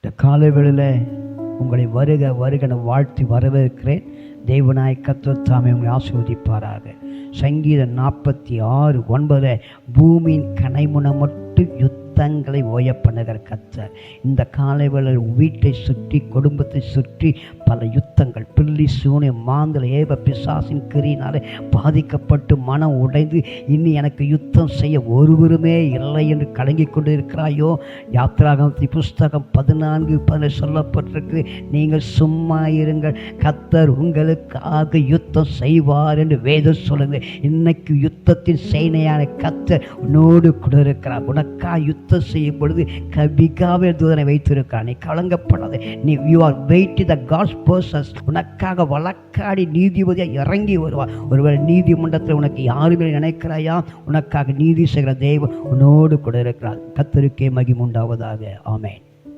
இந்த காலைவேளையில் உங்களை வருக வருகன வாழ்த்தி வரவேற்கிறேன். தேவனாய் கர்த்தர் தாமே உங்களை ஆசீர்வதிப்பாராக. சங்கீதம் 46:9 பூமியின் கனைமுனை மட்டும் யுத்தங்களை ஓய பண்ணுகிற கர்த்தர். இந்த காலைவேளை வீட்டை சுற்றி குடும்பத்தை சுற்றி பல யுத்தங்கள், பில்லி சூனியம், மாந்தல், ஏவ பிசாசின் கிரியினாலே பாதிக்கப்பட்டு மனம் உடைந்து இனி எனக்கு யுத்தம் செய்ய ஒருவருமே இல்லை என்று கலங்கி கொண்டு இருக்கிறாயோ, யாத்திராகமத்தின் புஸ்தகம் 14:10 சொல்லப்பட்டிருக்கு, நீங்கள் சும்மா இருங்கள், கர்த்தர் உங்களுக்காக யுத்தம் செய்வார் என்று வேதம் சொல்லுது. இன்னைக்கு யுத்தத்தின் சேனையான கர்த்தர் உன்னோடு கூட இருக்கிறார். உனக்காக யுத்தம் செய்யும் பொழுது கபிகாவே தூதனை வைத்திருக்கிறார். நீ கலங்கப்படாது. நீ you are waiting the God's persons. உனக்காக வழக்காடி நீதிபதியாக இறங்கி வருவார். ஒருவேளை நீதிமன்றத்தில் உனக்கு யாருமே நினைக்கிறாயா, உனக்காக நீதி செய்கிற தேவன் உன்னோடு கூட இருக்கிறார். கர்த்தருக்கே மகிமை உண்டாவதாக. ஆமென்.